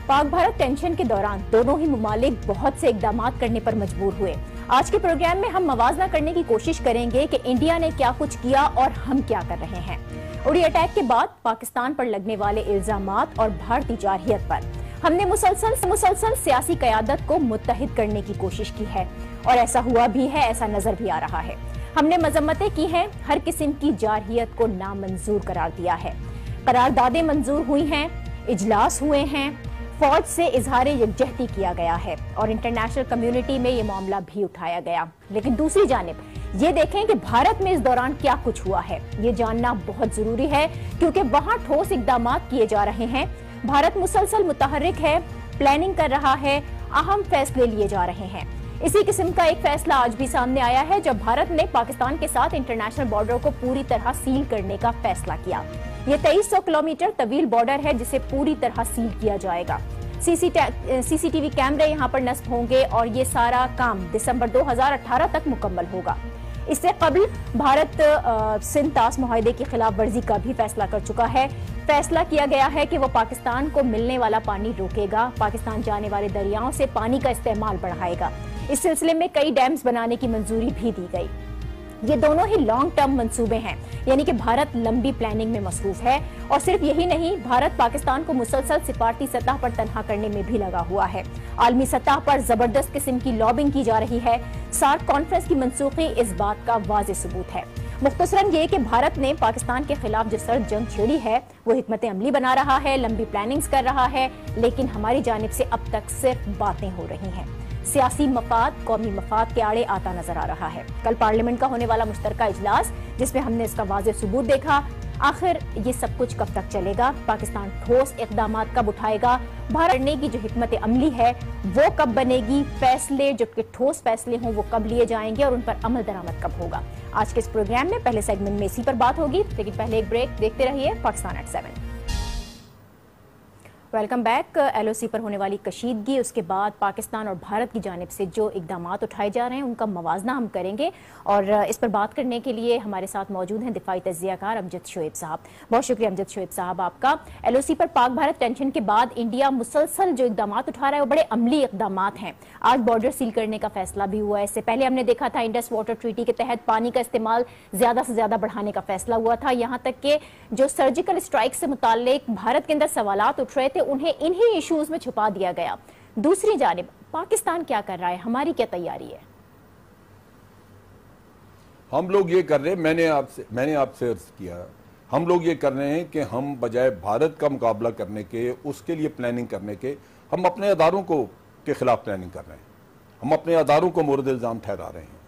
Pak Bharat tension के दौरान दोनों ही मुमालिक बहुत से इकदामात करने पर मजबूर हुए। आज के प्रोग्राम में हम मवाजना करने की कोशिश करेंगे कि इंडिया ने क्या कुछ किया और हम क्या कर रहे हैं। उड़ी अटैक के बाद पाकिस्तान पर लगने वाले इल्जामात और भारतीय जारहियत पर हमने मुसलसल सियासी क़यादत को मुत्तहिद करने की कोशिश की है और ऐसा हुआ भी है, ऐसा नजर भी आ रहा है। हमने मजम्मतें की हैं, हर किस्म की जारहियत को नामंजूर करार दिया है, करारदादें मंजूर हुई हैं, इजलास हुए हैं, फौज से इजहार यकजहती किया गया है और इंटरनेशनल कम्युनिटी में ये मामला भी उठाया गया। लेकिन दूसरी जानिब ये देखें कि भारत में इस दौरान क्या कुछ हुआ है, ये जानना बहुत जरूरी है क्योंकि वहां ठोस इकदामात किए जा रहे हैं। भारत मुसलसल मुतहर्रिक है, प्लानिंग कर रहा है, अहम फैसले लिए जा रहे हैं। इसी किस्म का एक फैसला आज भी सामने आया है जब भारत ने पाकिस्तान के साथ इंटरनेशनल बॉर्डर को पूरी तरह सील करने का फैसला किया। ये 2300 किलोमीटर तवील बॉर्डर है जिसे पूरी तरह सील किया जाएगा। सीसीटीवी कैमरे यहाँ पर नस्ब होंगे और ये सारा काम दिसंबर 2018 तक मुकम्मल होगा। इससे कबल भारत सिंध तास मुआहदे की खिलाफ वर्जी का भी फैसला कर चुका है। फैसला किया गया है कि वो पाकिस्तान को मिलने वाला पानी रोकेगा, पाकिस्तान जाने वाले दरियाओं से पानी का इस्तेमाल बढ़ाएगा। इस सिलसिले में कई डैम्स बनाने की मंजूरी भी दी गई। ये दोनों ही लॉन्ग टर्म मंसूबे हैं, यानी कि भारत लंबी प्लानिंग में मसरूफ है। और सिर्फ यही नहीं, भारत पाकिस्तान को मुसलसल सिफारती सतह पर तनहा करने में भी लगा हुआ है। आलमी सतह पर जबरदस्त किस्म की लॉबिंग की जा रही है। सार्क कॉन्फ्रेंस की मनसूखी इस बात का वाज़ेह सबूत है। मुख्तसरन ये कि भारत ने पाकिस्तान के खिलाफ जो सर्द जंग छेड़ी है वो हिकमत अमली बना रहा है, लंबी प्लानिंग्स कर रहा है, लेकिन हमारी जानिब से अब तक सिर्फ बातें हो रही हैं। सियासी मफाद कौमी मफाद के आड़े आता नजर आ रहा है। कल पार्लियामेंट का होने वाला मुश्तरका इजलास जिसमें हमने इसका वाज़ेह सबूत देखा। आखिर ये सब कुछ कब तक चलेगा? पाकिस्तान ठोस इक़दामात कब उठाएगा? भारत करने की जो हिकमत अमली है वो कब बनेगी? फैसले जो कि ठोस फैसले हों वो कब लिए जाएंगे और उन पर अमल दरामद कब होगा? आज के इस प्रोग्राम में पहले सेगमेंट में इसी पर बात होगी, लेकिन पहले एक ब्रेक। देखते रहिए Pakistan at 7। Welcome back. LOC पर होने वाली कशीदगी, उसके बाद पाकिस्तान और भारत की जानिब से जो इकदामात उठाए जा रहे हैं उनका मवाजना हम करेंगे और इस पर बात करने के लिए हमारे साथ मौजूद हैं दिफाई तज्ज़ियाकार अमजद शोएब साहब। बहुत शुक्रिया अमजद शोएब साहब आपका। LOC पर पाक भारत टेंशन के बाद इंडिया मुसलसल जो इकदामात उठा रहा है वो बड़े अमली इकदामात हैं। आज बॉर्डर सील करने का फैसला भी हुआ है। इससे पहले हमने देखा था इंडस वाटर ट्रीटी के तहत पानी का इस्तेमाल ज्यादा से ज्यादा बढ़ाने का फैसला हुआ था। यहाँ तक कि जो सर्जिकल स्ट्राइक से मुताल्लिक भारत के अंदर सवालात उठ रहे थे उन्हें इन्हीं इश्यूज में छुपा दिया गया। दूसरी जानिब पाकिस्तान क्या कर रहा है, हमारी क्या तैयारी है? हम लोग ये कर रहे हैं, मैंने आपसे अर्ज किया, हम लोग ये कर रहे हैं कि हम बजाय भारत का मुकाबला करने के, उसके लिए प्लानिंग करने के, हम अपने अदारों को के खिलाफ प्लानिंग कर रहे हैं। हम अपने अदारों को मोरद इल्ज़ाम ठहरा रहे हैं।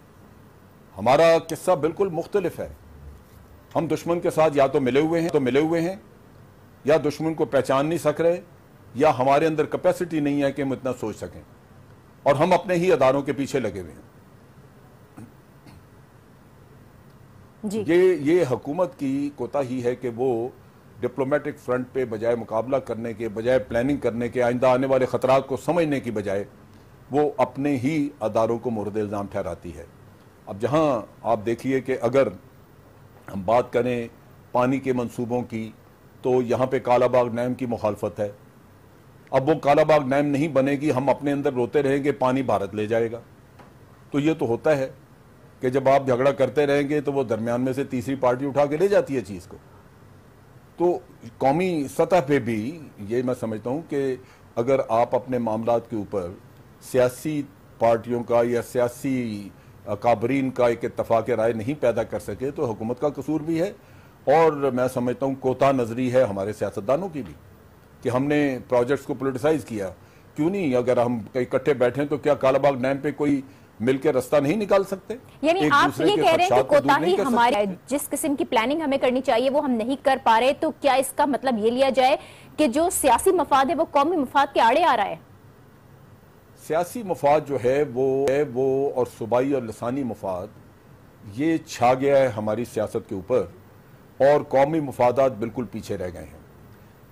हमारा किस्सा बिल्कुल मुख्तलिफ है। हम दुश्मन के साथ या तो मिले हुए हैं या दुश्मन को पहचान नहीं सक रहे, या हमारे अंदर कैपेसिटी नहीं है कि हम इतना सोच सकें, और हम अपने ही अदारों के पीछे लगे हुए हैं। जी। ये हुकूमत की कोताही है कि वो डिप्लोमेटिक फ्रंट पे बजाय मुकाबला करने के, बजाय प्लानिंग करने के, आइंदा आने वाले खतरात को समझने की बजाय वो अपने ही अदारों को मोरद इल्ज़ाम ठहराती है। अब जहां आप देखिए कि अगर हम बात करें पानी के मंसूबों की, तो यहाँ पे कालाबाग डैम की मुखालफत है। अब वो कालाबाग डैम नहीं बनेगी, हम अपने अंदर रोते रहेंगे पानी भारत ले जाएगा। तो ये तो होता है कि जब आप झगड़ा करते रहेंगे तो वो दरमियान में से तीसरी पार्टी उठा के ले जाती है चीज़ को। तो कौमी सतह पे भी ये मैं समझता हूँ कि अगर आप अपने मामलात के ऊपर सियासी पार्टियों का या सियासी काबरीन का एक इत्तफाक राय नहीं पैदा कर सके तो हुकूमत का कसूर भी है, और मैं समझता हूँ कोता नजरी है हमारे सियासतदानों की भी कि हमने प्रोजेक्ट्स को पोलिटिसाइज किया। क्यों नहीं? अगर हम कहीं इकट्ठे बैठे तो क्या कालाबाग डैम पे कोई मिलकर रास्ता नहीं निकाल सकते? यानी आप ये कह रहे हैं कि कोताही हमारे, जिस किस्म की प्लानिंग हमें करनी चाहिए वो हम नहीं कर पा रहे, तो क्या इसका मतलब ये लिया जाए कि जो सियासी मफाद है वो कौमी मफाद के आड़े आ रहा है? सियासी मफाद जो है वो और सूबाई और लसानी मफाद ये छा गया है हमारी सियासत के ऊपर, और कौमी मफादात बिल्कुल पीछे रह गए हैं।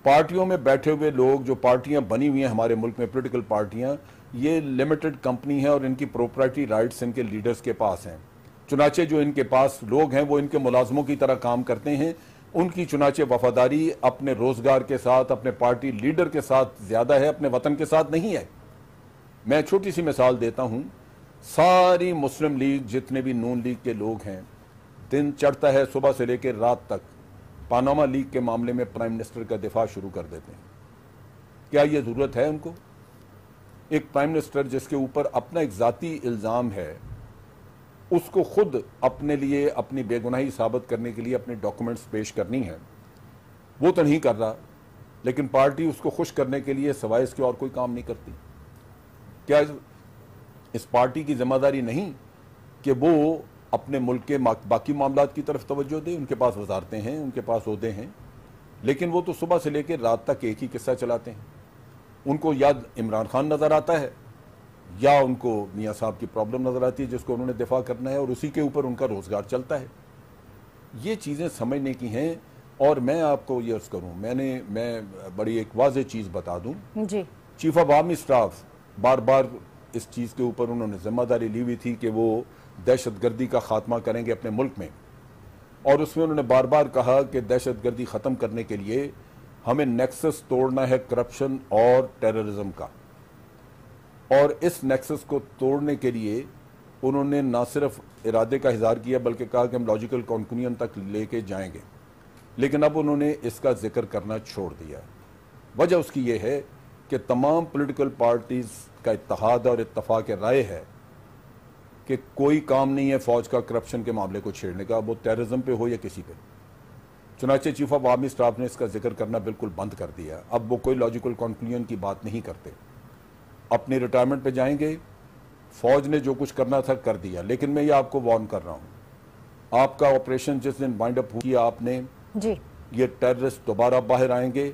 पार्टियों में बैठे हुए लोग, जो पार्टियां बनी हुई हैं हमारे मुल्क में, पॉलिटिकल पार्टियां, ये लिमिटेड कंपनी है और इनकी प्रोप्राइटरी राइट्स इनके लीडर्स के पास हैं। चुनाचे जो इनके पास लोग हैं वो इनके मुलाजमों की तरह काम करते हैं, उनकी चुनाचे वफादारी अपने रोजगार के साथ, अपने पार्टी लीडर के साथ ज्यादा है, अपने वतन के साथ नहीं है। मैं छोटी सी मिसाल देता हूं, सारी मुस्लिम लीग, जितने भी नून लीग के लोग हैं, दिन चढ़ता है सुबह से लेकर रात तक पानामा लीग के मामले में प्राइम मिनिस्टर का दिफा शुरू कर देते हैं। क्या ये जरूरत है उनको? एक प्राइम मिनिस्टर जिसके ऊपर अपना एक जाती इल्जाम है, उसको खुद अपने लिए अपनी बेगुनाही साबित करने के लिए अपने डॉक्यूमेंट्स पेश करनी है, वो तो नहीं कर रहा, लेकिन पार्टी उसको खुश करने के लिए सिवाय इसके और कोई काम नहीं करती। क्या इस पार्टी की जिम्मेदारी नहीं कि वो अपने मुल्क के बाकी मामलात की तरफ तवज्जो दे? उनके पास वजारतें हैं, उनके पास ओहदे हैं, लेकिन वो तो सुबह से लेकर रात तक एक ही किस्सा चलाते हैं। उनको या इमरान खान नजर आता है या उनको मियाँ साहब की प्रॉब्लम नजर आती है जिसको उन्होंने दिफा करना है, और उसी के ऊपर उनका रोजगार चलता है। ये चीज़ें समझने की हैं। और मैं आपको ये अर्ज करूँ, मैं बड़ी एक वाज़ेह चीज़ बता दूँ जी। चीफ ऑफ आर्मी स्टाफ बार बार इस चीज़ के ऊपर उन्होंने जिम्मेदारी ली हुई थी कि वो दहशतगर्दी का खात्मा करेंगे अपने मुल्क में, और उसमें उन्होंने बार बार कहा कि दहशतगर्दी ख़त्म करने के लिए हमें नेक्सस तोड़ना है करप्शन और टेररिज्म का। और इस नेक्सस को तोड़ने के लिए उन्होंने ना सिर्फ इरादे का इजहार किया बल्कि कहा कि हम लॉजिकल कॉन्क्लूजन तक लेके जाएंगे, लेकिन अब उन्होंने इसका जिक्र करना छोड़ दिया। वजह उसकी ये है कि तमाम पॉलिटिकल पार्टीज का इत्तेहाद और इत्तफाक राय है कि कोई काम नहीं है फौज का करप्शन के मामले को छेड़ने का, वो टेररिज्म पे हो या किसी पे। चुनाचे चीफ ऑफ आर्मी स्टाफ ने इसका जिक्र करना बिल्कुल बंद कर दिया। अब वो कोई लॉजिकल कॉन्क्लूजन की बात नहीं करते, अपनी रिटायरमेंट पे जाएंगे। फौज ने जो कुछ करना था कर दिया, लेकिन मैं ये आपको वार्न कर रहा हूं, आपका ऑपरेशन जिस दिन वाइंड अप किया आपने जी, ये टेररिस्ट दोबारा बाहर आएंगे,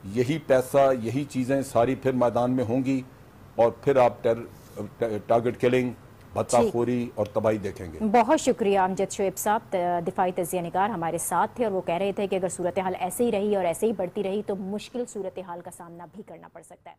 यही पैसा, यही चीजें सारी फिर मैदान में होंगी, और फिर आप टारगेट किलिंग, भत्ताखोरी और तबाही देखेंगे। बहुत शुक्रिया अमजद शोएब साहब, दिफाई तज्जिया निगार हमारे साथ थे, और वो कह रहे थे कि अगर सूरत हाल ऐसे ही रही और ऐसे ही बढ़ती रही तो मुश्किल सूरत हाल का सामना भी करना पड़ सकता है।